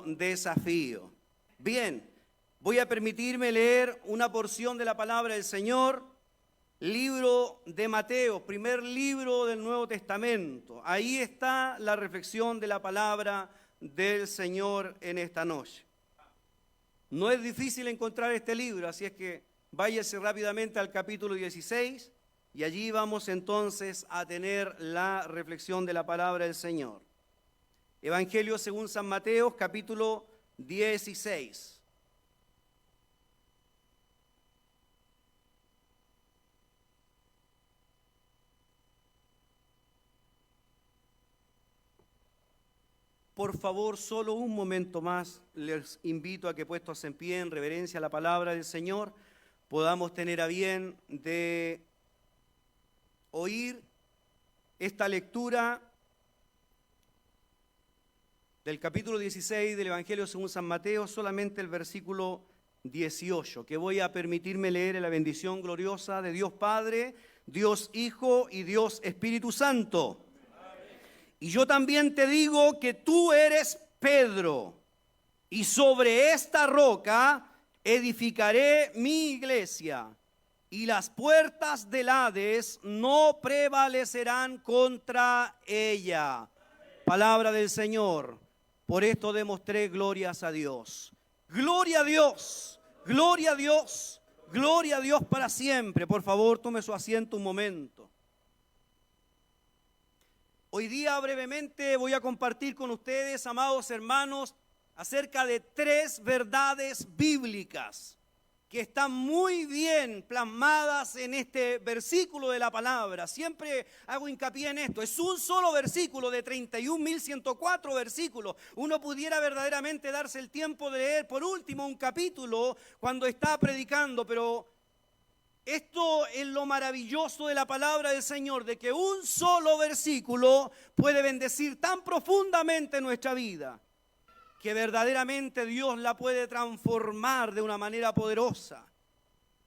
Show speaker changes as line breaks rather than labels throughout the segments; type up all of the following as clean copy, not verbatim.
desafío. Bien, voy a permitirme leer una porción de la palabra del Señor, libro de Mateo, primer libro del Nuevo Testamento. Ahí está la reflexión de la palabra del Señor en esta noche. No es difícil encontrar este libro, así es que váyase rápidamente al capítulo 16 y allí vamos entonces a tener la reflexión de la palabra del Señor. Evangelio según San Mateo, capítulo 16. Por favor, solo un momento más, les invito a que puestos en pie en reverencia a la palabra del Señor, podamos tener a bien de oír esta lectura del capítulo 16 del Evangelio según San Mateo, solamente el versículo 18, que voy a permitirme leer en la bendición gloriosa de Dios Padre, Dios Hijo y Dios Espíritu Santo. Y yo también te digo que tú eres Pedro, y sobre esta roca edificaré mi iglesia, y las puertas del Hades no prevalecerán contra ella. Palabra del Señor. Por esto demostré glorias a Dios. Gloria a Dios, gloria a Dios, gloria a Dios para siempre. Por favor, tome su asiento un momento. Hoy día brevemente voy a compartir con ustedes, amados hermanos, acerca de 3 verdades bíblicas que están muy bien plasmadas en este versículo de la palabra. Siempre hago hincapié en esto. Es un solo versículo de 31.104 versículos. Uno pudiera verdaderamente darse el tiempo de leer por último un capítulo cuando está predicando, pero esto es lo maravilloso de la palabra del Señor, de que un solo versículo puede bendecir tan profundamente nuestra vida, que verdaderamente Dios la puede transformar de una manera poderosa.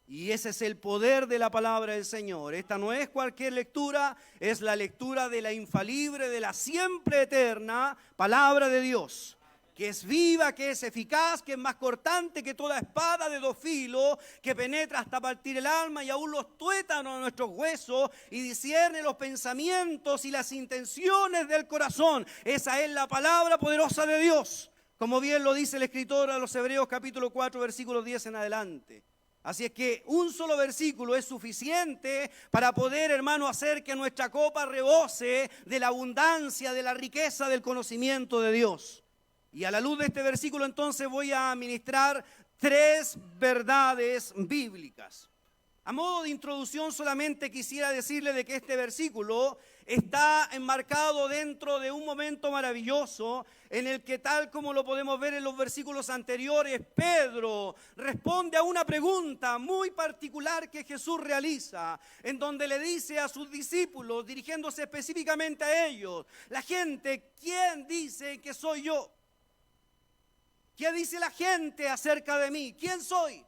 Y ese es el poder de la palabra del Señor. Esta no es cualquier lectura, es la lectura de la infalible, de la siempre eterna palabra de Dios, que es viva, que es eficaz, que es más cortante que toda espada de 2 filos, que penetra hasta partir el alma y aún los tuétanos de nuestros huesos y discierne los pensamientos y las intenciones del corazón. Esa es la palabra poderosa de Dios, como bien lo dice el escritor a los Hebreos capítulo 4, versículos 10 en adelante. Así es que un solo versículo es suficiente para poder, hermano, hacer que nuestra copa rebose de la abundancia, de la riqueza del conocimiento de Dios. Y a la luz de este versículo entonces voy a ministrar 3 verdades bíblicas. A modo de introducción solamente quisiera decirle de que este versículo está enmarcado dentro de un momento maravilloso en el que, tal como lo podemos ver en los versículos anteriores, Pedro responde a una pregunta muy particular que Jesús realiza, en donde le dice a sus discípulos, dirigiéndose específicamente a ellos: la gente, ¿quién dice que soy yo? ¿Qué dice la gente acerca de mí? ¿Quién soy?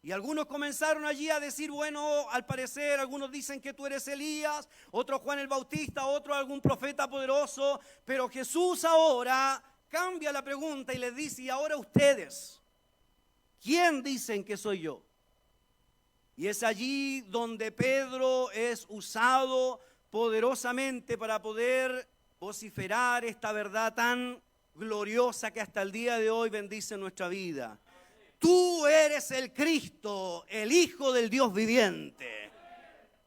Y algunos comenzaron allí a decir, bueno, al parecer algunos dicen que tú eres Elías, otros Juan el Bautista, otros algún profeta poderoso. Pero Jesús ahora cambia la pregunta y les dice, y ahora ustedes, ¿quién dicen que soy yo? Y es allí donde Pedro es usado poderosamente para poder vociferar esta verdad tan gloriosa que hasta el día de hoy bendice nuestra vida. Tú eres el Cristo, el Hijo del Dios viviente.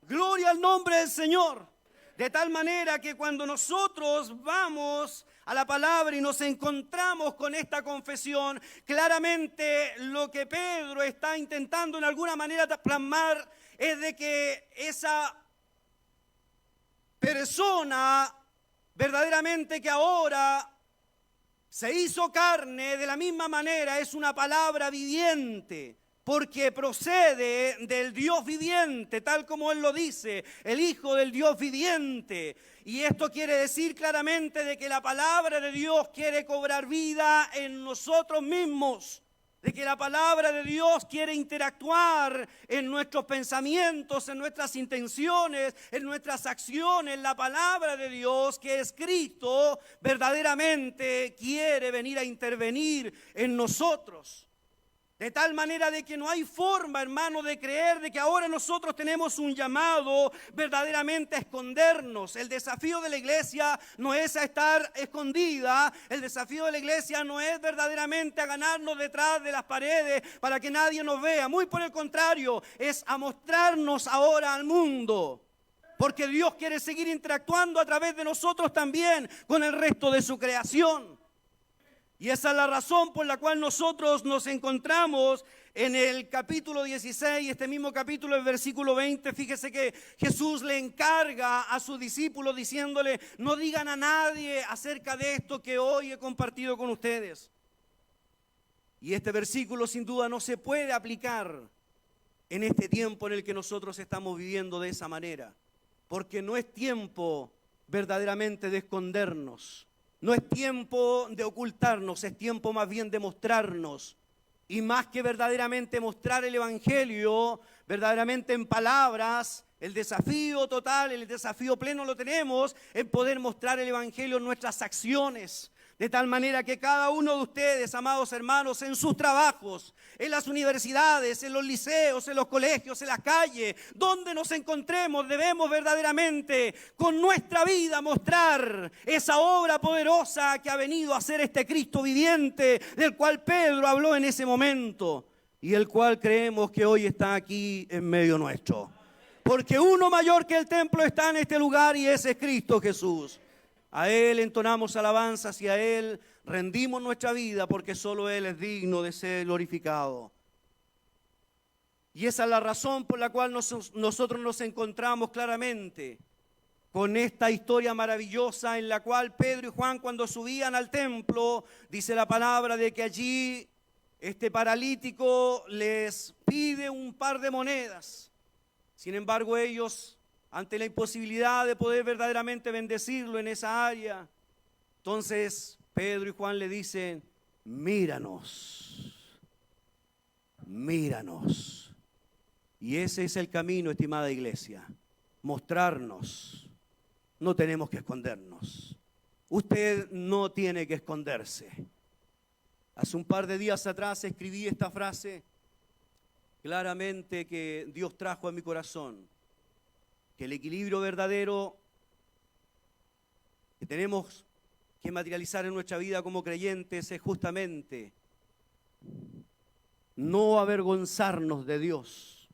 Gloria al nombre del Señor. De tal manera que cuando nosotros vamos a la palabra y nos encontramos con esta confesión, claramente lo que Pedro está intentando en alguna manera plasmar es de que esa persona verdaderamente que ahora se hizo carne, de la misma manera es una palabra viviente, porque procede del Dios viviente, tal como Él lo dice, el Hijo del Dios viviente. Y esto quiere decir claramente de que la palabra de Dios quiere cobrar vida en nosotros mismos. de que la palabra de Dios quiere interactuar en nuestros pensamientos, en nuestras intenciones, en nuestras acciones. La palabra de Dios, que es Cristo, verdaderamente quiere venir a intervenir en nosotros. De tal manera de que no hay forma, hermano, de creer de que ahora nosotros tenemos un llamado verdaderamente a escondernos. El desafío de la iglesia no es a estar escondida. El desafío de la iglesia no es verdaderamente a ganarnos detrás de las paredes para que nadie nos vea. Muy por el contrario, es a mostrarnos ahora al mundo. Porque Dios quiere seguir interactuando a través de nosotros también con el resto de su creación. Y esa es la razón por la cual nosotros nos encontramos en el capítulo 16, este mismo capítulo, el versículo 20. Fíjese que Jesús le encarga a sus discípulos diciéndole: no digan a nadie acerca de esto que hoy he compartido con ustedes. Y este versículo sin duda no se puede aplicar en este tiempo en el que nosotros estamos viviendo de esa manera. Porque no es tiempo verdaderamente de escondernos. No es tiempo de ocultarnos, es tiempo más bien de mostrarnos. Y más que verdaderamente mostrar el Evangelio, verdaderamente en palabras, el desafío total, el desafío pleno lo tenemos en poder mostrar el Evangelio en nuestras acciones. De tal manera que cada uno de ustedes, amados hermanos, en sus trabajos, en las universidades, en los liceos, en los colegios, en las calles, donde nos encontremos, debemos verdaderamente con nuestra vida mostrar esa obra poderosa que ha venido a ser este Cristo viviente, del cual Pedro habló en ese momento y el cual creemos que hoy está aquí en medio nuestro. Porque uno mayor que el templo está en este lugar y ese es Cristo Jesús. A Él entonamos alabanzas y a Él rendimos nuestra vida porque solo Él es digno de ser glorificado. Y esa es la razón por la cual nosotros nos encontramos claramente con esta historia maravillosa en la cual Pedro y Juan, cuando subían al templo, dice la palabra de que allí este paralítico les pide un par de monedas. Sin embargo, ellos, ante la imposibilidad de poder verdaderamente bendecirlo en esa área, entonces Pedro y Juan le dicen: míranos, míranos. Y ese es el camino, estimada iglesia, mostrarnos. No tenemos que escondernos. Usted no tiene que esconderse. Hace un par de días atrás escribí esta frase claramente que Dios trajo a mi corazón. Que el equilibrio verdadero que tenemos que materializar en nuestra vida como creyentes es justamente no avergonzarnos de Dios,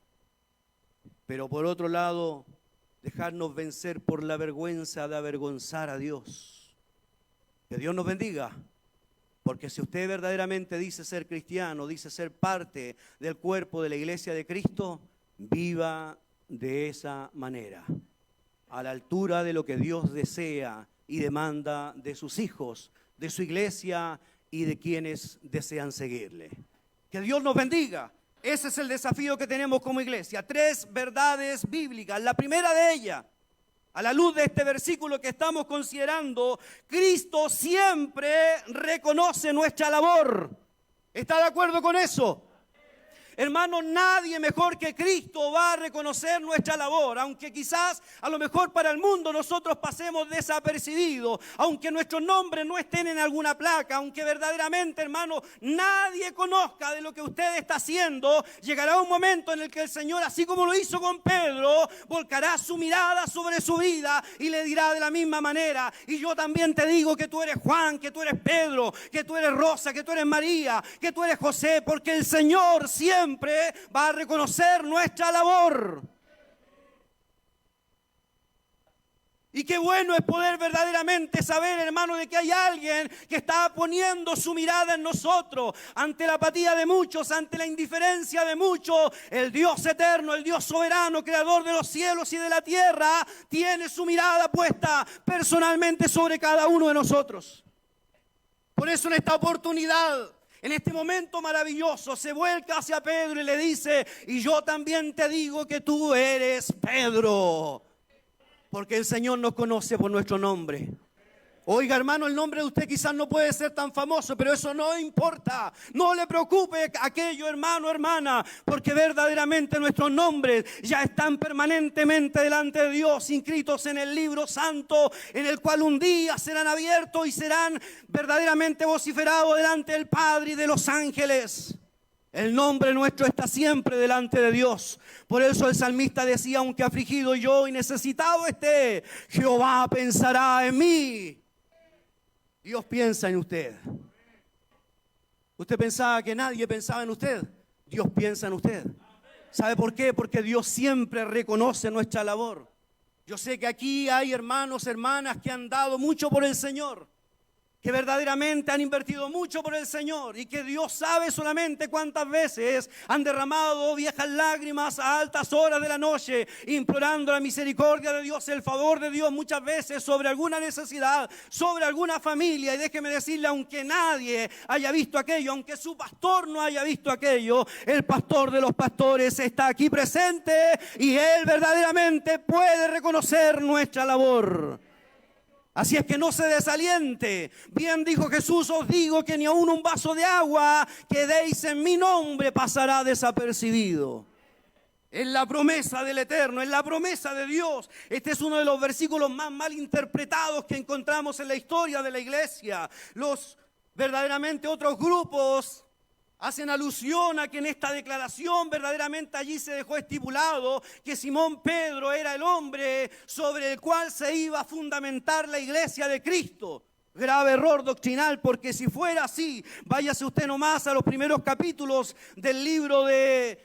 pero por otro lado dejarnos vencer por la vergüenza de avergonzar a Dios. Que Dios nos bendiga, porque si usted verdaderamente dice ser cristiano, dice ser parte del cuerpo de la iglesia de Cristo, viva de esa manera, a la altura de lo que Dios desea y demanda de sus hijos, de su iglesia y de quienes desean seguirle. Que Dios nos bendiga. Ese es el desafío que tenemos como iglesia. 3 verdades bíblicas. La primera de ellas, a la luz de este versículo que estamos considerando, Cristo siempre reconoce nuestra labor. ¿Está de acuerdo con eso? Hermano, nadie mejor que Cristo va a reconocer nuestra labor, aunque quizás a lo mejor para el mundo nosotros pasemos desapercibidos, aunque nuestros nombres no estén en alguna placa, aunque verdaderamente, hermano, nadie conozca de lo que usted está haciendo, llegará un momento en el que el Señor, así como lo hizo con Pedro, volcará su mirada sobre su vida y le dirá de la misma manera: y yo también te digo que tú eres Juan, que tú eres Pedro, que tú eres Rosa, que tú eres María, que tú eres José, porque el Señor siempre va a reconocer nuestra labor. Y qué bueno es poder verdaderamente saber, hermano, de que hay alguien que está poniendo su mirada en nosotros. Ante la apatía de muchos, ante la indiferencia de muchos, el Dios eterno, el Dios soberano, creador de los cielos y de la tierra, tiene su mirada puesta personalmente sobre cada uno de nosotros. Por eso en esta oportunidad, en este momento maravilloso, se vuelca hacia Pedro y le dice: y yo también te digo que tú eres Pedro. Porque el Señor nos conoce por nuestro nombre. Oiga, hermano, el nombre de usted quizás no puede ser tan famoso, pero eso no importa. No le preocupe aquello, hermano, hermana, porque verdaderamente nuestros nombres ya están permanentemente delante de Dios, inscritos en el libro santo, en el cual un día serán abiertos y serán verdaderamente vociferados delante del Padre y de los ángeles. El nombre nuestro está siempre delante de Dios. Por eso el salmista decía, aunque afligido yo y necesitado esté, Jehová pensará en mí. Dios piensa en usted. Usted pensaba que nadie pensaba en usted. Dios piensa en usted. ¿Sabe por qué? Porque Dios siempre reconoce nuestra labor. Yo sé que aquí hay hermanos, hermanas que han dado mucho por el Señor, que verdaderamente han invertido mucho por el Señor y que Dios sabe solamente cuántas veces han derramado viejas lágrimas a altas horas de la noche, implorando la misericordia de Dios, el favor de Dios, muchas veces sobre alguna necesidad, sobre alguna familia. Y déjeme decirle, aunque nadie haya visto aquello, aunque su pastor no haya visto aquello, el pastor de los pastores está aquí presente y Él verdaderamente puede reconocer nuestra labor. Así es que no se desaliente. Bien dijo Jesús, os digo que ni aun un vaso de agua que deis en mi nombre pasará desapercibido. Es la promesa del Eterno, es la promesa de Dios. Este es uno de los versículos más mal interpretados que encontramos en la historia de la iglesia. Los verdaderamente otros grupos hacen alusión a que en esta declaración verdaderamente allí se dejó estipulado que Simón Pedro era el hombre sobre el cual se iba a fundamentar la iglesia de Cristo. Grave error doctrinal, porque si fuera así, váyase usted nomás a los primeros capítulos del libro de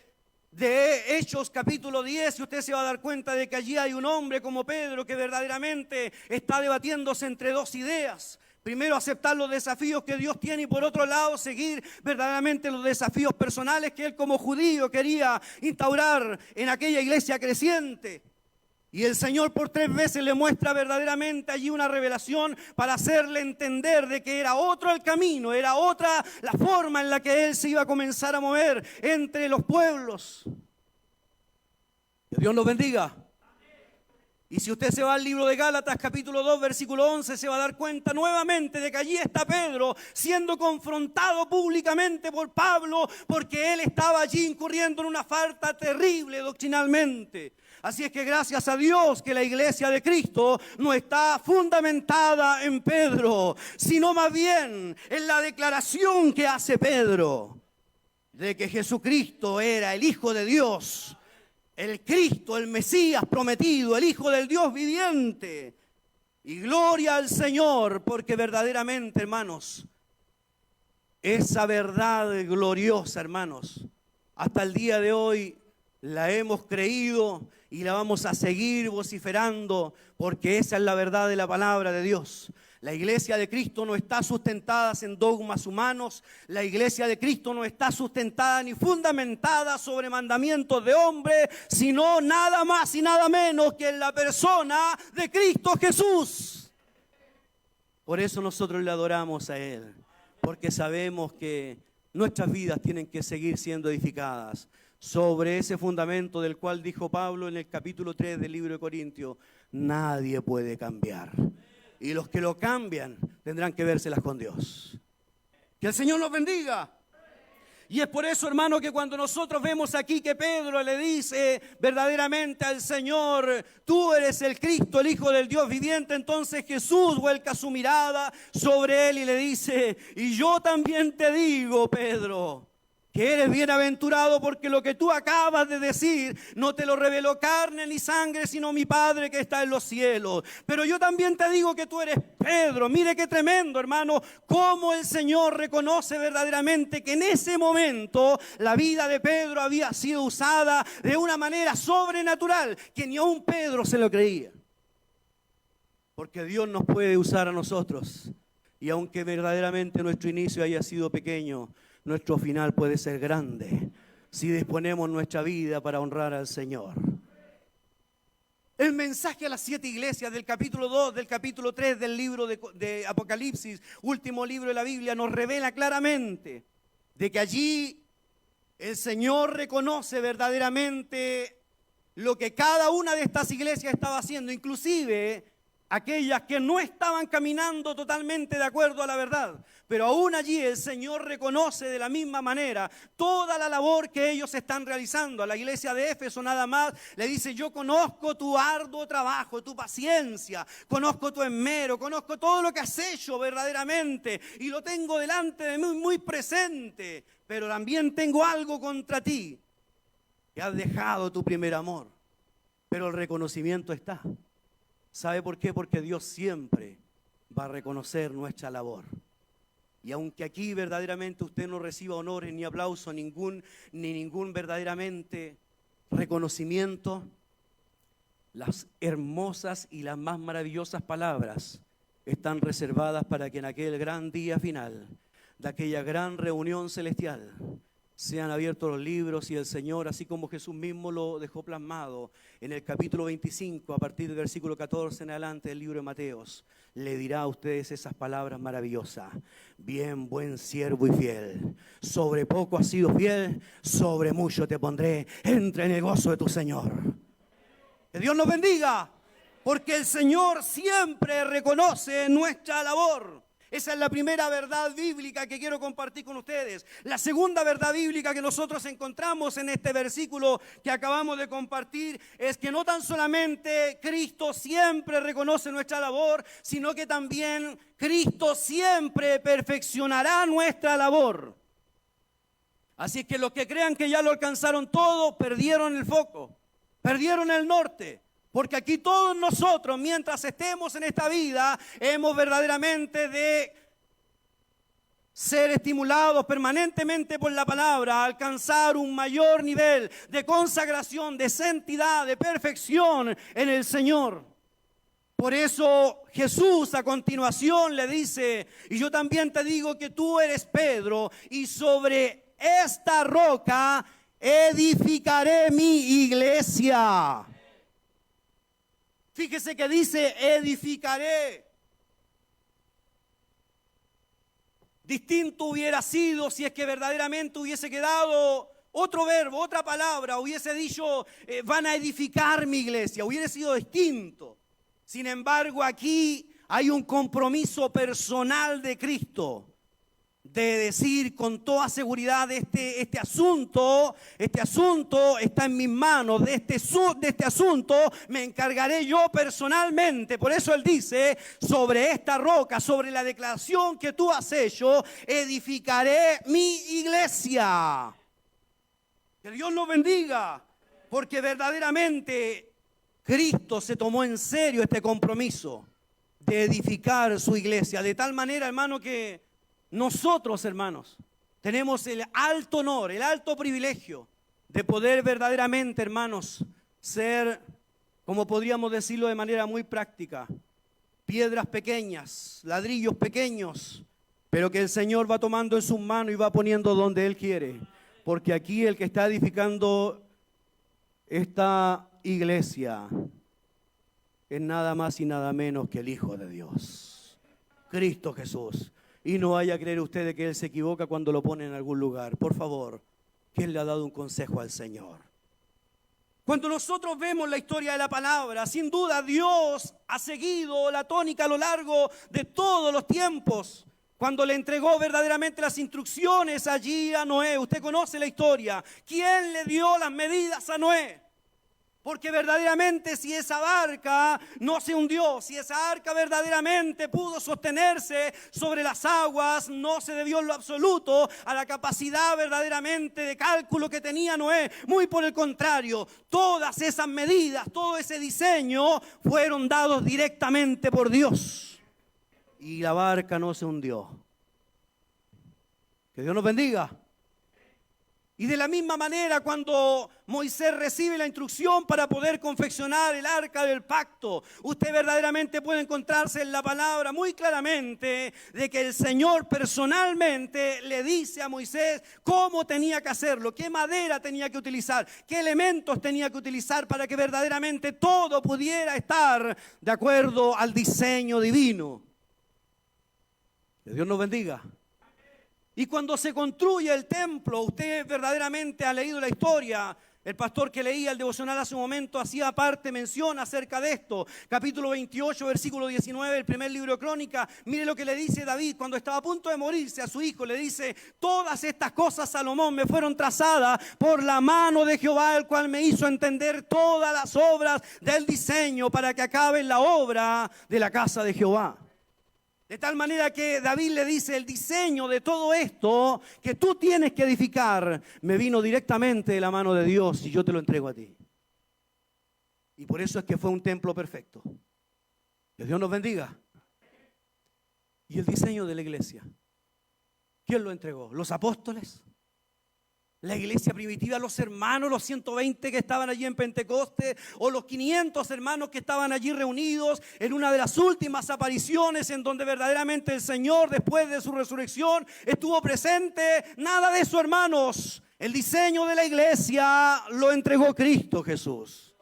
Hechos capítulo 10 y usted se va a dar cuenta de que allí hay un hombre como Pedro que verdaderamente está debatiéndose entre dos ideas. Primero, aceptar los desafíos que Dios tiene y por otro lado, seguir verdaderamente los desafíos personales que él como judío quería instaurar en aquella iglesia creciente. Y el Señor por 3 veces le muestra verdaderamente allí una revelación para hacerle entender de que era otro el camino, era otra la forma en la que él se iba a comenzar a mover entre los pueblos. Que Dios los bendiga. Y si usted se va al libro de Gálatas capítulo 2 versículo 11 se va a dar cuenta nuevamente de que allí está Pedro siendo confrontado públicamente por Pablo porque él estaba allí incurriendo en una falta terrible doctrinalmente. Así es que gracias a Dios que la iglesia de Cristo no está fundamentada en Pedro, sino más bien en la declaración que hace Pedro de que Jesucristo era el Hijo de Dios, el Cristo, el Mesías prometido, el Hijo del Dios viviente. Y gloria al Señor, porque verdaderamente, hermanos, esa verdad gloriosa, hermanos, hasta el día de hoy la hemos creído y la vamos a seguir vociferando, porque esa es la verdad de la palabra de Dios. La iglesia de Cristo no está sustentada en dogmas humanos. La iglesia de Cristo no está sustentada ni fundamentada sobre mandamientos de hombre, sino nada más y nada menos que en la persona de Cristo Jesús. Por eso nosotros le adoramos a Él, porque sabemos que nuestras vidas tienen que seguir siendo edificadas sobre ese fundamento del cual dijo Pablo en el capítulo 3 del libro de Corintios: nadie puede cambiar. Y los que lo cambian tendrán que vérselas con Dios. Que el Señor nos bendiga. Y es por eso, hermano, que cuando nosotros vemos aquí que Pedro le dice verdaderamente al Señor: tú eres el Cristo, el Hijo del Dios viviente, entonces Jesús vuelca su mirada sobre él y le dice: y yo también te digo, Pedro, que eres bienaventurado, porque lo que tú acabas de decir no te lo reveló carne ni sangre, sino mi Padre que está en los cielos. Pero yo también te digo que tú eres Pedro. Mire qué tremendo, hermano, cómo el Señor reconoce verdaderamente que en ese momento la vida de Pedro había sido usada de una manera sobrenatural, que ni aun Pedro se lo creía. Porque Dios nos puede usar a nosotros, y aunque verdaderamente nuestro inicio haya sido pequeño, nuestro final puede ser grande si disponemos nuestra vida para honrar al Señor. El mensaje a las 7 iglesias del capítulo 2, del capítulo 3 del libro de Apocalipsis, último libro de la Biblia, nos revela claramente de que allí el Señor reconoce verdaderamente lo que cada una de estas iglesias estaba haciendo. Inclusive aquellas que no estaban caminando totalmente de acuerdo a la verdad. Pero aún allí el Señor reconoce de la misma manera toda la labor que ellos están realizando. A la iglesia de Éfeso nada más le dice: yo conozco tu arduo trabajo, tu paciencia, conozco tu esmero, conozco todo lo que has hecho verdaderamente y lo tengo delante de mí muy presente. Pero también tengo algo contra ti, que has dejado tu primer amor. Pero el reconocimiento está. ¿Sabe por qué? Porque Dios siempre va a reconocer nuestra labor. Y aunque aquí verdaderamente usted no reciba honores ni aplausos, ni ningún verdaderamente reconocimiento, las hermosas y las más maravillosas palabras están reservadas para que en aquel gran día final, de aquella gran reunión celestial, sean abiertos los libros y el Señor, así como Jesús mismo lo dejó plasmado en el capítulo 25, a partir del versículo 14 en adelante del libro de Mateos, le dirá a ustedes esas palabras maravillosas: bien, buen siervo y fiel, sobre poco has sido fiel, sobre mucho te pondré, entra en el gozo de tu Señor. Que Dios nos bendiga, porque el Señor siempre reconoce nuestra labor. Esa es la primera verdad bíblica que quiero compartir con ustedes. La segunda verdad bíblica que nosotros encontramos en este versículo que acabamos de compartir es que no tan solamente Cristo siempre reconoce nuestra labor, sino que también Cristo siempre perfeccionará nuestra labor. Así que los que crean que ya lo alcanzaron todo, perdieron el foco, perdieron el norte. Porque aquí todos nosotros, mientras estemos en esta vida, hemos verdaderamente de ser estimulados permanentemente por la palabra, a alcanzar un mayor nivel de consagración, de santidad, de perfección en el Señor. Por eso Jesús a continuación le dice: y yo también te digo que tú eres Pedro, y sobre esta roca edificaré mi iglesia. Fíjese que dice edificaré. Distinto hubiera sido si es que verdaderamente hubiese quedado otro verbo, otra palabra, hubiese dicho van a edificar mi iglesia, hubiera sido distinto. Sin embargo, aquí hay un compromiso personal de Cristo de decir con toda seguridad: este asunto está en mis manos, de este asunto me encargaré yo personalmente. Por eso Él dice: sobre esta roca, sobre la declaración que tú has hecho, edificaré mi iglesia. Que Dios nos bendiga, porque verdaderamente Cristo se tomó en serio este compromiso de edificar su iglesia, de tal manera, hermano, que nosotros, hermanos, tenemos el alto honor, el alto privilegio de poder verdaderamente, hermanos, ser, como podríamos decirlo de manera muy práctica, piedras pequeñas, ladrillos pequeños, pero que el Señor va tomando en sus manos y va poniendo donde Él quiere. Porque aquí el que está edificando esta iglesia es nada más y nada menos que el Hijo de Dios, Cristo Jesús. Y no vaya a creer usted de que Él se equivoca cuando lo pone en algún lugar. Por favor, ¿quién le ha dado un consejo al Señor? Cuando nosotros vemos la historia de la palabra, sin duda Dios ha seguido la tónica a lo largo de todos los tiempos. Cuando le entregó verdaderamente las instrucciones allí a Noé, usted conoce la historia. ¿Quién le dio las medidas a Noé? Porque verdaderamente si esa barca no se hundió, si esa arca verdaderamente pudo sostenerse sobre las aguas, no se debió en lo absoluto a la capacidad verdaderamente de cálculo que tenía Noé. Muy por el contrario, todas esas medidas, todo ese diseño fueron dados directamente por Dios. Y la barca no se hundió. Que Dios nos bendiga. Y de la misma manera, cuando Moisés recibe la instrucción para poder confeccionar el arca del pacto, usted verdaderamente puede encontrarse en la palabra muy claramente de que el Señor personalmente le dice a Moisés cómo tenía que hacerlo, qué madera tenía que utilizar, qué elementos tenía que utilizar para que verdaderamente todo pudiera estar de acuerdo al diseño divino. Que Dios nos bendiga. Y cuando se construye el templo, usted verdaderamente ha leído la historia, El pastor que leía el devocional hace un momento hacía parte, mención acerca de esto. Capítulo 28, versículo 19, el primer libro de Crónica. Mire lo que le dice David cuando estaba a punto de morirse a su hijo. Le dice: todas estas cosas, Salomón, me fueron trazadas por la mano de Jehová, el cual me hizo entender todas las obras del diseño para que acabe la obra de la casa de Jehová. De tal manera que David le dice: el diseño de todo esto que tú tienes que edificar me vino directamente de la mano de Dios y yo te lo entrego a ti. Y por eso es que fue un templo perfecto. Que Dios nos bendiga. Y el diseño de la iglesia, ¿quién lo entregó? ¿Los apóstoles? La iglesia primitiva, los hermanos, los 120 que estaban allí en Pentecostés, o los 500 hermanos que estaban allí reunidos en una de las últimas apariciones en donde verdaderamente el Señor, después de su resurrección, estuvo presente. Nada de eso, hermanos. El diseño de la iglesia lo entregó Cristo Jesús.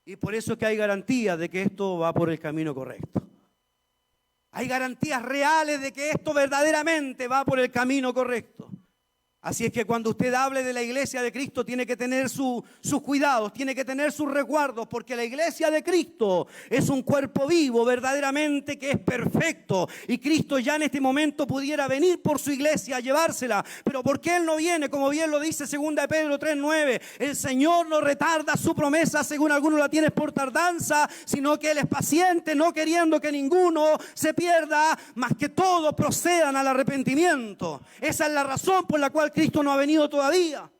Y por eso es que hay garantía de que esto va por el camino correcto. Hay garantías reales de que esto verdaderamente va por el camino correcto. Así es que cuando usted hable de la iglesia de Cristo, tiene que tener sus cuidados, tiene que tener sus resguardos, porque la iglesia de Cristo es un cuerpo vivo verdaderamente que es perfecto. Y Cristo ya en este momento pudiera venir por su iglesia a llevársela. Pero ¿por qué Él no viene? Como bien lo dice 2 de Pedro 3:9. El Señor no retarda su promesa, según algunos la tienen por tardanza, sino que Él es paciente, no queriendo que ninguno se pierda, mas que todos procedan al arrepentimiento. Esa es la razón por la cual Cristo no ha venido todavía.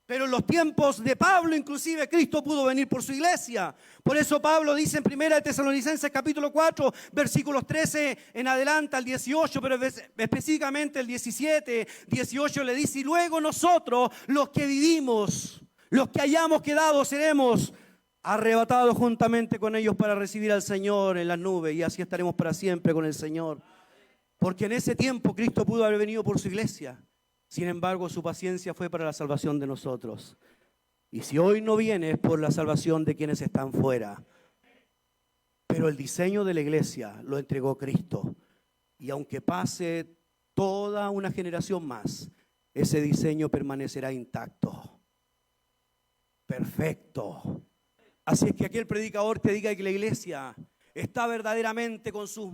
Pero en los tiempos de Pablo, inclusive, Cristo pudo venir por su iglesia. Por eso Pablo dice en 1 de Tesalonicenses capítulo 4, versículos 13 en adelante al 18, pero específicamente el 17, 18 le dice: y luego nosotros, los que vivimos, los que hayamos quedado, seremos arrebatados juntamente con ellos para recibir al Señor en las nubes, y así estaremos para siempre con el Señor. Porque en ese tiempo Cristo pudo haber venido por su iglesia. Sin embargo, su paciencia fue para la salvación de nosotros. Y si hoy no viene, es por la salvación de quienes están fuera. Pero el diseño de la iglesia lo entregó Cristo. Y aunque pase toda una generación más, ese diseño permanecerá intacto. Perfecto. Así es que aquel predicador te diga que la iglesia está verdaderamente con sus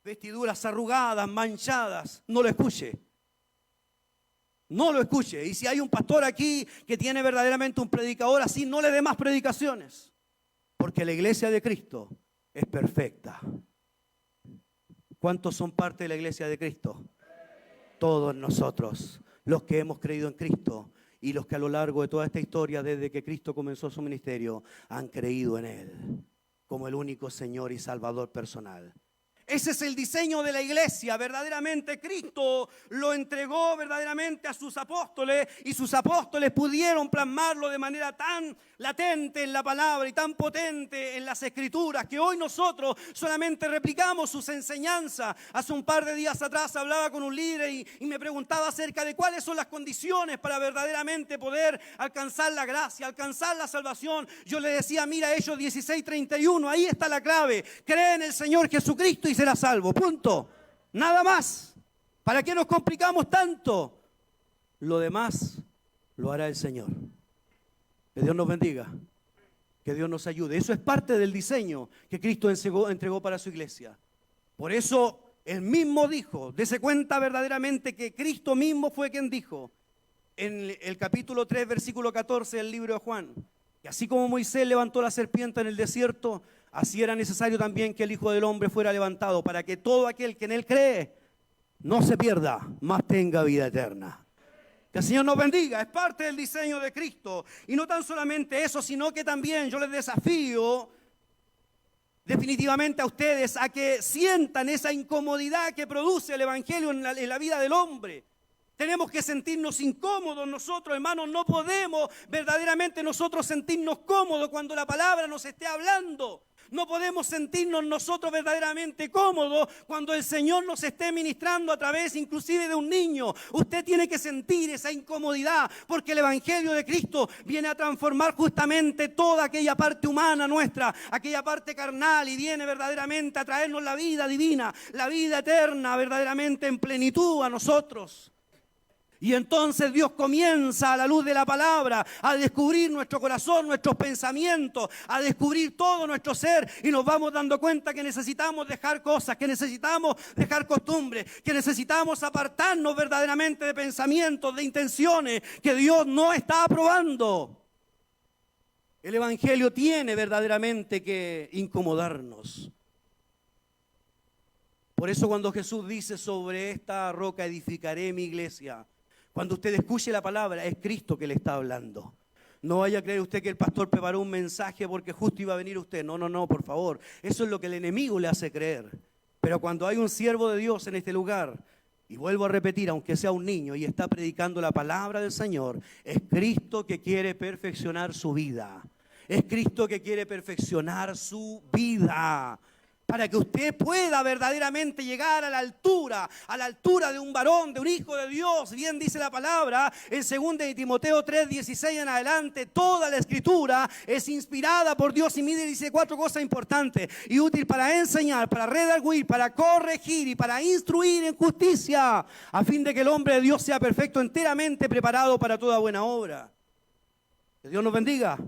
vestiduras arrugadas, manchadas, no lo escuche. No lo escuche. Y si hay un pastor aquí que tiene verdaderamente un predicador así, no le dé más predicaciones. Porque la iglesia de Cristo es perfecta. ¿Cuántos son parte de la iglesia de Cristo? Todos nosotros, los que hemos creído en Cristo y los que a lo largo de toda esta historia, desde que Cristo comenzó su ministerio, han creído en Él como el único Señor y Salvador personal. Ese es el diseño de la iglesia. Verdaderamente Cristo lo entregó verdaderamente a sus apóstoles, y sus apóstoles pudieron plasmarlo de manera tan latente en la palabra y tan potente en las escrituras, que hoy nosotros solamente replicamos sus enseñanzas. Hace un par de días atrás hablaba con un líder y me preguntaba acerca de cuáles son las condiciones para verdaderamente poder alcanzar la gracia, alcanzar la salvación. Yo le decía: mira, Hechos 16:31, ahí está la clave. Cree en el Señor Jesucristo y será salvo, punto, nada más. ¿Para qué nos complicamos tanto? Lo demás lo hará el Señor. Que Dios nos bendiga, que Dios nos ayude. Eso es parte del diseño que Cristo entregó para su iglesia. Por eso Él mismo dijo, dése cuenta verdaderamente que Cristo mismo fue quien dijo en el capítulo 3, versículo 14 del libro de Juan, que así como Moisés levantó la serpiente en el desierto, así era necesario también que el Hijo del Hombre fuera levantado, para que todo aquel que en Él cree no se pierda, mas tenga vida eterna. Que el Señor nos bendiga. Es parte del diseño de Cristo. Y no tan solamente eso, sino que también yo les desafío definitivamente a ustedes a que sientan esa incomodidad que produce el Evangelio en la vida del hombre. Tenemos que sentirnos incómodos nosotros, hermanos. No podemos verdaderamente nosotros sentirnos cómodos cuando la palabra nos esté hablando. No podemos sentirnos nosotros verdaderamente cómodos cuando el Señor nos esté ministrando a través inclusive de un niño. Usted tiene que sentir esa incomodidad, porque el Evangelio de Cristo viene a transformar justamente toda aquella parte humana nuestra, aquella parte carnal, y viene verdaderamente a traernos la vida divina, la vida eterna verdaderamente en plenitud a nosotros. Y entonces Dios comienza a la luz de la palabra a descubrir nuestro corazón, nuestros pensamientos, a descubrir todo nuestro ser, y nos vamos dando cuenta que necesitamos dejar cosas, que necesitamos dejar costumbres, que necesitamos apartarnos verdaderamente de pensamientos, de intenciones que Dios no está aprobando. El Evangelio tiene verdaderamente que incomodarnos. Por eso cuando Jesús dice: sobre esta roca edificaré mi iglesia, cuando usted escuche la palabra, es Cristo que le está hablando. No vaya a creer usted que el pastor preparó un mensaje porque justo iba a venir usted. No, no, no, por favor. Eso es lo que el enemigo le hace creer. Pero cuando hay un siervo de Dios en este lugar, y vuelvo a repetir, aunque sea un niño y está predicando la palabra del Señor, es Cristo que quiere perfeccionar su vida. Es Cristo que quiere perfeccionar su vida, para que usted pueda verdaderamente llegar a la altura de un varón, de un hijo de Dios. Bien dice la palabra en 2 de Timoteo 3:16 en adelante: toda la escritura es inspirada por Dios. Y mire, dice 4 cosas importantes: y útil para enseñar, para redarguir, para corregir y para instruir en justicia, a fin de que el hombre de Dios sea perfecto, enteramente preparado para toda buena obra. Que Dios nos bendiga.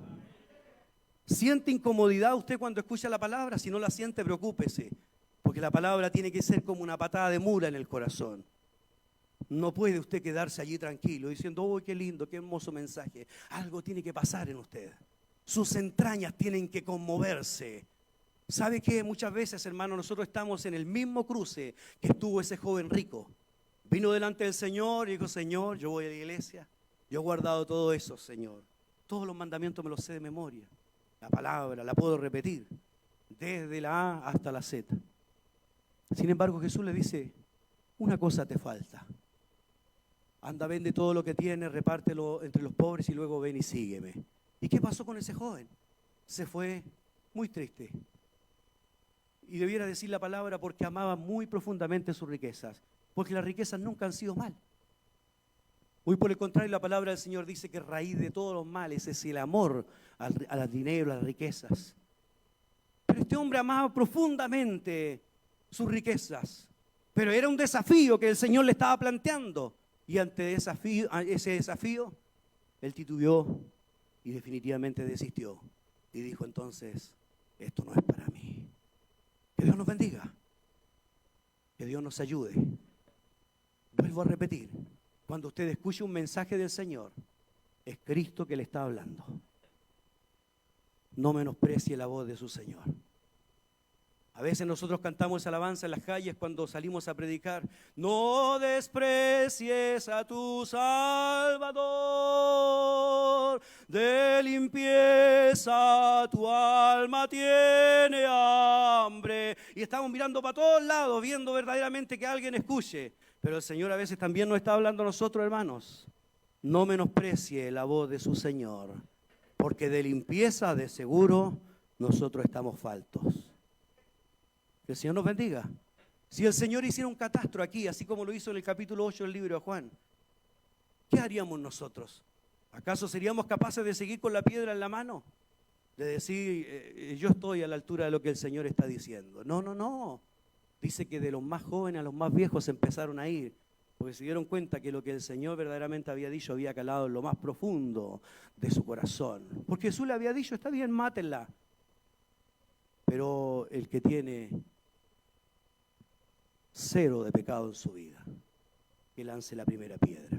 ¿Siente incomodidad usted cuando escucha la palabra? Si no la siente, preocúpese, porque la palabra tiene que ser como una patada de mula en el corazón. No puede usted quedarse allí tranquilo diciendo: ¡oh, qué lindo, qué hermoso mensaje! Algo tiene que pasar en usted. Sus entrañas tienen que conmoverse. ¿Sabe qué? Muchas veces, hermano, nosotros estamos en el mismo cruce que estuvo ese joven rico. Vino delante del Señor y dijo: Señor, yo voy a la iglesia, yo he guardado todo eso, Señor. Todos los mandamientos me los sé de memoria. La palabra la puedo repetir desde la A hasta la Z. Sin embargo, Jesús le dice: una cosa te falta. Anda, vende todo lo que tienes, repártelo entre los pobres y luego ven y sígueme. ¿Y qué pasó con ese joven? Se fue muy triste. Y debiera decir la palabra porque amaba muy profundamente sus riquezas, porque las riquezas nunca han sido mal. Muy por el contrario, la palabra del Señor dice que raíz de todos los males es el amor al dinero, a las riquezas. Pero este hombre amaba profundamente sus riquezas, pero era un desafío que el Señor le estaba planteando. Y ante ese desafío, él titubeó y definitivamente desistió. Y dijo entonces: esto no es para mí. Que Dios nos bendiga. Que Dios nos ayude. Vuelvo a repetir. Cuando usted escuche un mensaje del Señor, es Cristo que le está hablando. No menosprecie la voz de su Señor. A veces nosotros cantamos alabanza en las calles cuando salimos a predicar: no desprecies a tu Salvador, de limpieza tu alma tiene hambre. Y estamos mirando para todos lados, viendo verdaderamente que alguien escuche. Pero el Señor a veces también nos está hablando a nosotros, hermanos. No menosprecie la voz de su Señor, porque de limpieza de seguro nosotros estamos faltos. Que el Señor nos bendiga. Si el Señor hiciera un catastro aquí, así como lo hizo en el capítulo 8 del libro de Juan, ¿qué haríamos nosotros? ¿Acaso seríamos capaces de seguir con la piedra en la mano? De decir: yo estoy a la altura de lo que el Señor está diciendo. No, no, no. Dice que de los más jóvenes a los más viejos empezaron a ir, porque se dieron cuenta que lo que el Señor verdaderamente había dicho había calado en lo más profundo de su corazón. Porque Jesús le había dicho: está bien, mátenla. Pero el que tiene 0 de pecado en su vida, que lance la primera piedra.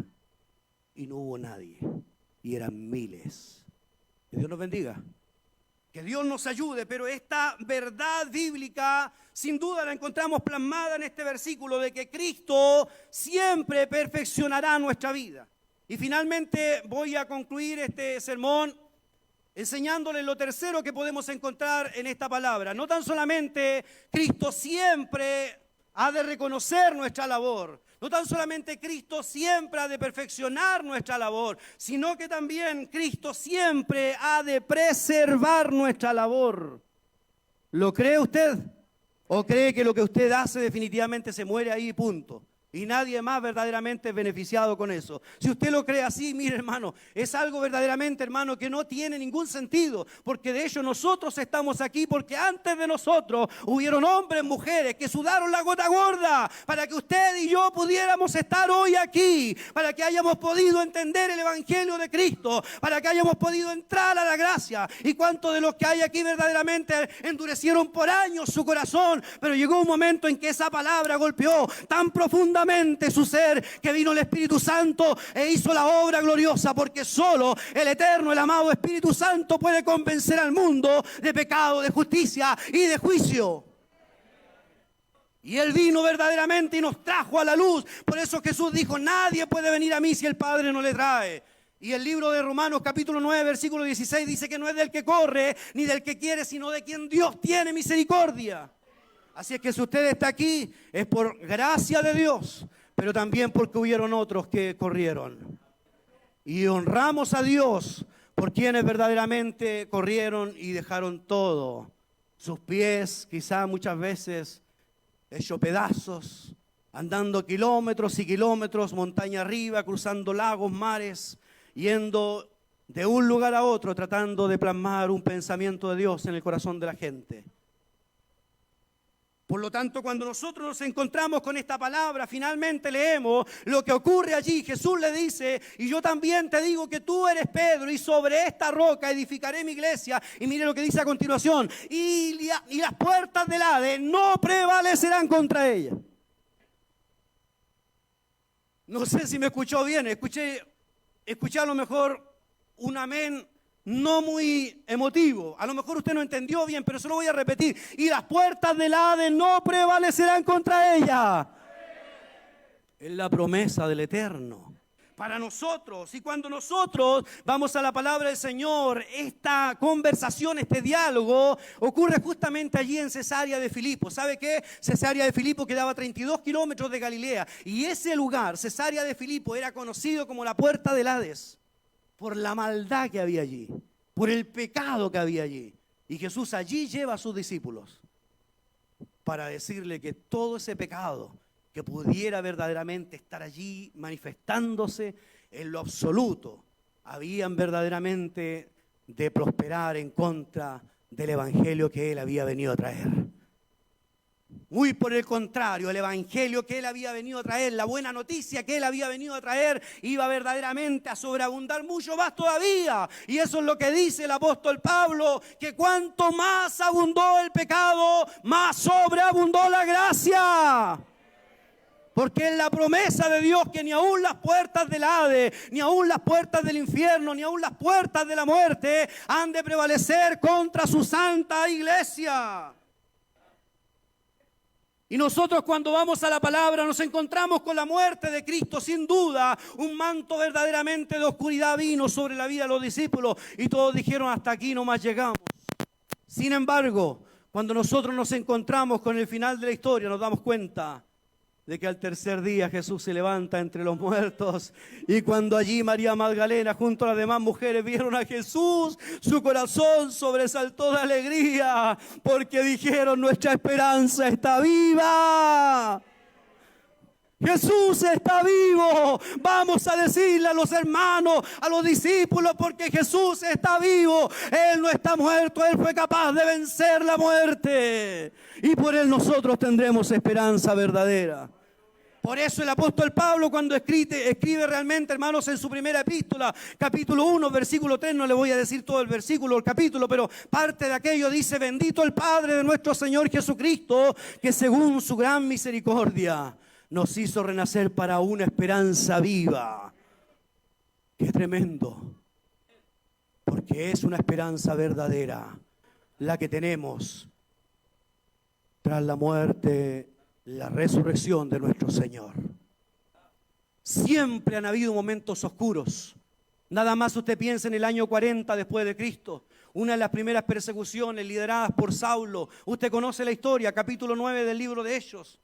Y no hubo nadie, y eran miles. Que Dios nos bendiga. Que Dios nos ayude, pero esta verdad bíblica sin duda la encontramos plasmada en este versículo de que Cristo siempre perfeccionará nuestra vida. Y finalmente voy a concluir este sermón enseñándoles lo tercero que podemos encontrar en esta palabra. No tan solamente Cristo siempre ha de reconocer nuestra labor, no tan solamente Cristo siempre ha de perfeccionar nuestra labor, sino que también Cristo siempre ha de preservar nuestra labor. ¿Lo cree usted? ¿O cree que lo que usted hace definitivamente se muere ahí y punto? y nadie más verdaderamente es beneficiado con eso. Si usted lo cree así, mire hermano, es algo verdaderamente, hermano, que no tiene ningún sentido, porque de hecho nosotros estamos aquí porque antes de nosotros hubieron hombres, mujeres que sudaron la gota gorda para que usted y yo pudiéramos estar hoy aquí, para que hayamos podido entender el Evangelio de Cristo, para que hayamos podido entrar a la gracia. Y cuántos de los que hay aquí verdaderamente endurecieron por años su corazón, pero llegó un momento en que esa palabra golpeó tan profundamente su ser que vino el Espíritu Santo e hizo la obra gloriosa, porque solo el eterno, el amado Espíritu Santo puede convencer al mundo de pecado, de justicia y de juicio. Y Él vino verdaderamente y nos trajo a la luz. Por eso Jesús dijo: nadie puede venir a mí si el Padre no le trae. Y el libro de Romanos capítulo 9 versículo 16 dice que no es del que corre ni del que quiere, sino de quien Dios tiene misericordia. Así es que si usted está aquí es por gracia de Dios, pero también porque hubieron otros que corrieron. Y honramos a Dios por quienes verdaderamente corrieron y dejaron todo. Sus pies quizá muchas veces hecho pedazos, andando kilómetros y kilómetros, montaña arriba, cruzando lagos, mares, yendo de un lugar a otro, tratando de plasmar un pensamiento de Dios en el corazón de la gente. Por lo tanto, cuando nosotros nos encontramos con esta palabra, finalmente leemos lo que ocurre allí. Jesús le dice: y yo también te digo que tú eres Pedro, y sobre esta roca edificaré mi iglesia. Y mire lo que dice a continuación: y las puertas del Hades no prevalecerán contra ella. No sé si me escuchó bien, escuché a lo mejor un amén no muy emotivo. A lo mejor usted no entendió bien, pero se lo voy a repetir. Y las puertas del Hades no prevalecerán contra ella. Es la promesa del Eterno para nosotros. Y cuando nosotros vamos a la palabra del Señor, esta conversación, este diálogo, ocurre justamente allí en Cesarea de Filipo. ¿Sabe qué? Cesarea de Filipo quedaba a 32 kilómetros de Galilea. Y ese lugar, Cesarea de Filipo, era conocido como la puerta del Hades, por la maldad que había allí, por el pecado que había allí. Y Jesús allí lleva a sus discípulos para decirle que todo ese pecado que pudiera verdaderamente estar allí manifestándose en lo absoluto, habían verdaderamente de prosperar en contra del evangelio que Él había venido a traer. Muy por el contrario, el evangelio que Él había venido a traer, la buena noticia que Él había venido a traer, iba verdaderamente a sobreabundar mucho más todavía. Y eso es lo que dice el apóstol Pablo, que cuanto más abundó el pecado, más sobreabundó la gracia. Porque es la promesa de Dios que ni aun las puertas del Hades, ni aun las puertas del infierno, ni aun las puertas de la muerte han de prevalecer contra su santa iglesia. Y nosotros cuando vamos a la palabra nos encontramos con la muerte de Cristo. Sin duda, un manto verdaderamente de oscuridad vino sobre la vida de los discípulos y todos dijeron: hasta aquí nomás llegamos. Sin embargo, cuando nosotros nos encontramos con el final de la historia, nos damos cuenta de que al tercer día Jesús se levanta entre los muertos. Y cuando allí María Magdalena junto a las demás mujeres vieron a Jesús, su corazón sobresaltó de alegría, porque dijeron: nuestra esperanza está viva. Jesús está vivo. Vamos a decirle a los hermanos, a los discípulos, porque Jesús está vivo. Él no está muerto, Él fue capaz de vencer la muerte. Y por Él nosotros tendremos esperanza verdadera. Por eso el apóstol Pablo, cuando escribe realmente, hermanos, en su primera epístola, capítulo 1, versículo 3, no le voy a decir todo el versículo, el capítulo, pero parte de aquello dice: bendito el Padre de nuestro Señor Jesucristo, que según su gran misericordia nos hizo renacer para una esperanza viva. ¡Qué tremendo! Porque es una esperanza verdadera la que tenemos tras la muerte, la resurrección de nuestro Señor. Siempre han habido momentos oscuros. Nada más usted piensa en el año 40 después de Cristo, una de las primeras persecuciones lideradas por Saulo. Usted conoce la historia, capítulo 9 del libro de Hechos.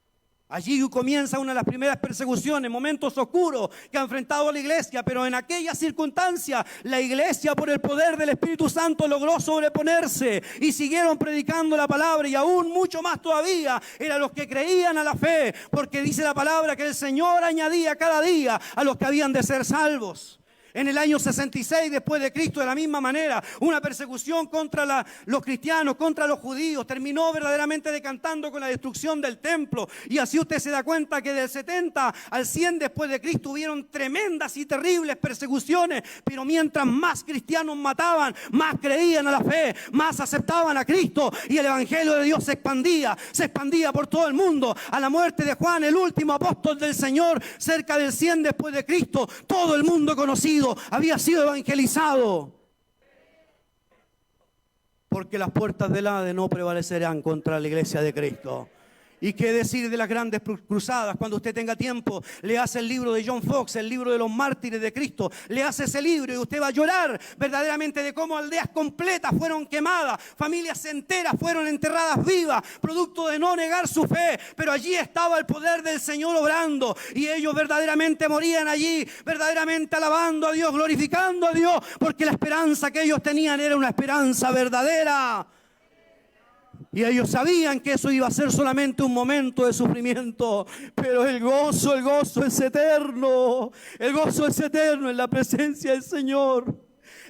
Allí comienza una de las primeras persecuciones, momentos oscuros que ha enfrentado a la iglesia, pero en aquella circunstancia la iglesia por el poder del Espíritu Santo logró sobreponerse y siguieron predicando la palabra, y aún mucho más todavía eran los que creían a la fe, porque dice la palabra que el Señor añadía cada día a los que habían de ser salvos. En el año 66 después de Cristo, de la misma manera, una persecución contra los cristianos, contra los judíos, terminó verdaderamente decantando con la destrucción del templo. Y así usted se da cuenta que del 70 al 100 después de Cristo hubieron tremendas y terribles persecuciones. Pero mientras más cristianos mataban, más creían a la fe, más aceptaban a Cristo, y el evangelio de Dios se expandía por todo el mundo. A la muerte de Juan, el último apóstol del Señor, cerca del 100 después de Cristo, todo el mundo conocido había sido evangelizado, porque las puertas del Hades no prevalecerán contra la iglesia de Cristo. ¿Y qué decir de las grandes cruzadas? Cuando usted tenga tiempo, le hace el libro de John Fox, el libro de los mártires de Cristo. Le hace ese libro y usted va a llorar verdaderamente de cómo aldeas completas fueron quemadas, familias enteras fueron enterradas vivas, producto de no negar su fe. Pero allí estaba el poder del Señor obrando, y ellos verdaderamente morían allí, verdaderamente alabando a Dios, glorificando a Dios, porque la esperanza que ellos tenían era una esperanza verdadera. Y ellos sabían que eso iba a ser solamente un momento de sufrimiento, pero el gozo es eterno. El gozo es eterno en la presencia del Señor.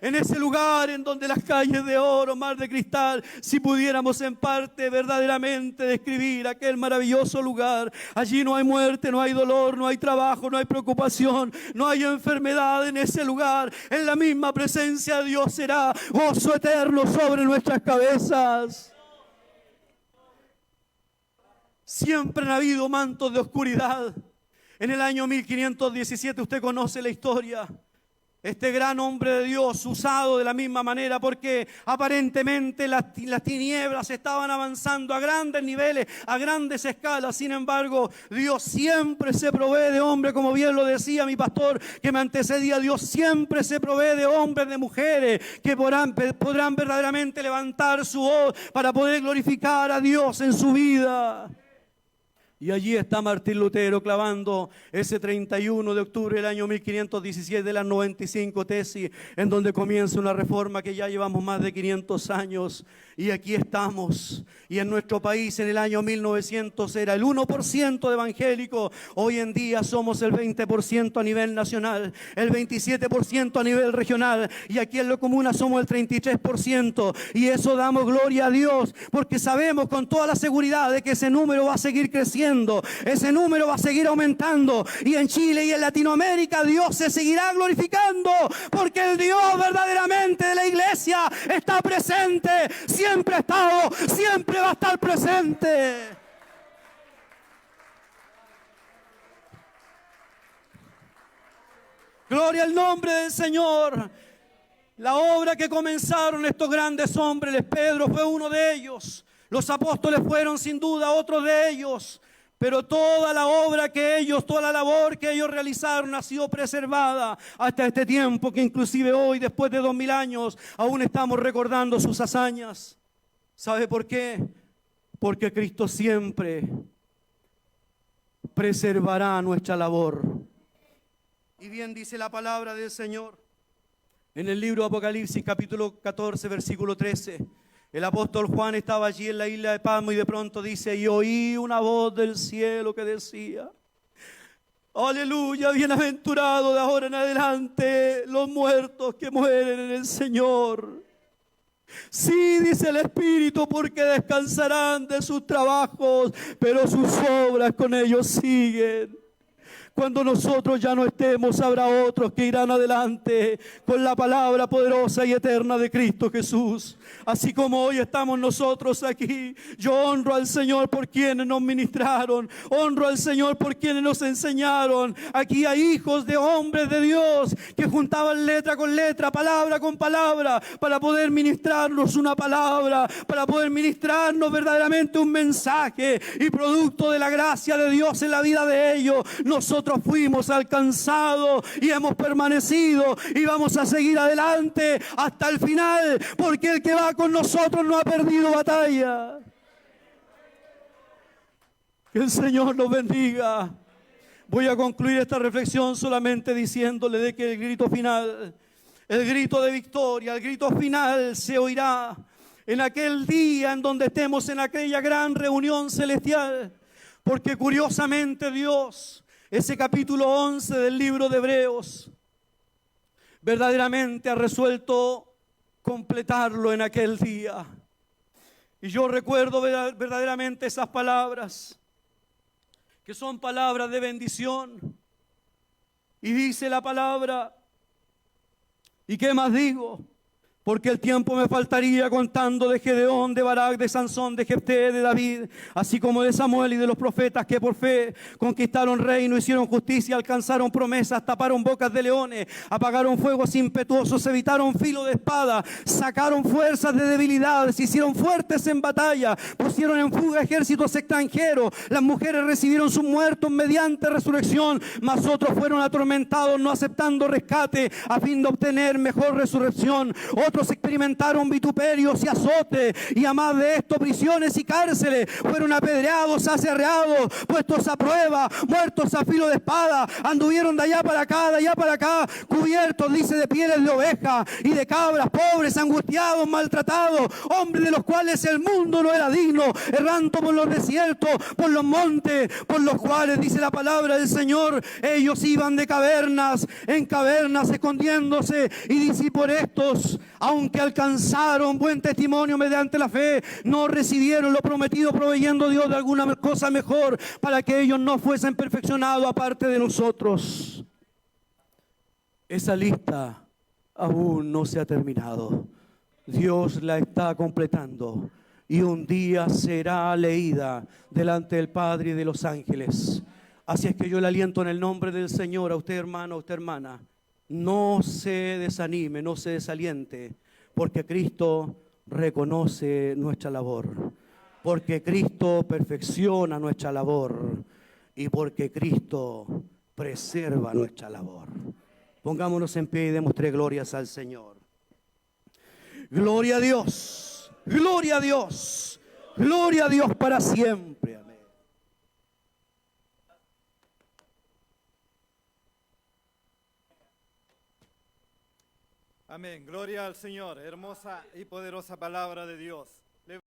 En ese lugar en donde las calles de oro, mar de cristal, si pudiéramos en parte verdaderamente describir aquel maravilloso lugar, allí no hay muerte, no hay dolor, no hay trabajo, no hay preocupación, no hay enfermedad en ese lugar. En la misma presencia de Dios será gozo eterno sobre nuestras cabezas. Siempre han habido mantos de oscuridad. En el año 1517, usted conoce la historia. Este gran hombre de Dios usado de la misma manera, porque aparentemente las tinieblas estaban avanzando a grandes niveles, a grandes escalas. Sin embargo, Dios siempre se provee de hombres, como bien lo decía mi pastor que me antecedía. Dios siempre se provee de hombres, de mujeres que podrán verdaderamente levantar su voz para poder glorificar a Dios en su vida. Y allí está Martín Lutero clavando ese 31 de octubre del año 1517 de las 95 tesis, en donde comienza una reforma que ya llevamos más de 500 años. Y aquí estamos. Y en nuestro país en el año 1900 era el 1% de evangélicos. Hoy en día somos el 20% a nivel nacional, el 27% a nivel regional. Y aquí en Lo Comuna somos el 33%. Y eso damos gloria a Dios, porque sabemos con toda la seguridad de que ese número va a seguir creciendo. Ese número va a seguir aumentando. Y en Chile y en Latinoamérica Dios se seguirá glorificando, porque el Dios verdaderamente de la iglesia está presente. Siempre ha estado, siempre va a estar presente. Gloria al nombre del Señor. La obra que comenzaron estos grandes hombres, Pedro fue uno de ellos. Los apóstoles fueron sin duda otros de ellos. Pero toda la obra que ellos, toda la labor que ellos realizaron ha sido preservada hasta este tiempo, que inclusive hoy, después de 2000 años, aún estamos recordando sus hazañas. ¿Sabe por qué? Porque Cristo siempre preservará nuestra labor. Y bien dice la palabra del Señor en el libro de Apocalipsis, capítulo 14, versículo 13. El apóstol Juan estaba allí en la isla de Patmos y de pronto dice: y oí una voz del cielo que decía: aleluya, bienaventurado de ahora en adelante los muertos que mueren en el Señor. Sí, dice el Espíritu, porque descansarán de sus trabajos, pero sus obras con ellos siguen. Cuando nosotros ya no estemos, habrá otros que irán adelante con la palabra poderosa y eterna de Cristo Jesús. Así como hoy estamos nosotros aquí, yo honro al Señor por quienes nos ministraron, honro al Señor por quienes nos enseñaron. Aquí hay hijos de hombres de Dios que juntaban letra con letra, palabra con palabra, para poder ministrarnos una palabra, para poder ministrarnos verdaderamente un mensaje, y producto de la gracia de Dios en la vida de ellos, nosotros fuimos alcanzados y hemos permanecido y vamos a seguir adelante hasta el final, porque el que va con nosotros no ha perdido batalla. Que el Señor nos bendiga. Voy a concluir esta reflexión solamente diciéndole de que el grito final, el grito de victoria, el grito final se oirá en aquel día en donde estemos en aquella gran reunión celestial. Porque curiosamente Dios, ese capítulo 11 del libro de Hebreos, verdaderamente ha resuelto completarlo en aquel día. Y yo recuerdo verdaderamente esas palabras, que son palabras de bendición. Y dice la palabra, ¿y qué más digo? Porque el tiempo me faltaría contando de Gedeón, de Barak, de Sansón, de Jefté, de David, así como de Samuel y de los profetas que por fe conquistaron reino, hicieron justicia, alcanzaron promesas, taparon bocas de leones, apagaron fuegos impetuosos, evitaron filo de espada, sacaron fuerzas de debilidad, se hicieron fuertes en batalla, pusieron en fuga ejércitos extranjeros, las mujeres recibieron sus muertos mediante resurrección, mas otros fueron atormentados no aceptando rescate a fin de obtener mejor resurrección. Otros experimentaron vituperios y azotes, y a más de esto prisiones y cárceles, fueron apedreados, aserreados, puestos a prueba, muertos a filo de espada, anduvieron de allá para acá, cubiertos, dice, de pieles de oveja y de cabras, pobres, angustiados, maltratados, hombres de los cuales el mundo no era digno, errando por los desiertos, por los montes, por los cuales, dice la palabra del Señor, ellos iban de cavernas en cavernas escondiéndose, y dice, por estos, aunque alcanzaron buen testimonio mediante la fe, no recibieron lo prometido, proveyendo Dios de alguna cosa mejor, para que ellos no fuesen perfeccionados aparte de nosotros. Esa lista aún no se ha terminado. Dios la está completando, y un día será leída delante del Padre y de los ángeles. Así es que yo le aliento en el nombre del Señor a usted, hermano, a usted, hermana. No se desanime, no se desaliente, porque Cristo reconoce nuestra labor, porque Cristo perfecciona nuestra labor, y porque Cristo preserva nuestra labor. Pongámonos en pie y demos 3 glorias al Señor. Gloria a Dios, gloria a Dios, gloria a Dios para siempre. Amén.
Amén, gloria al Señor, hermosa y poderosa palabra de Dios.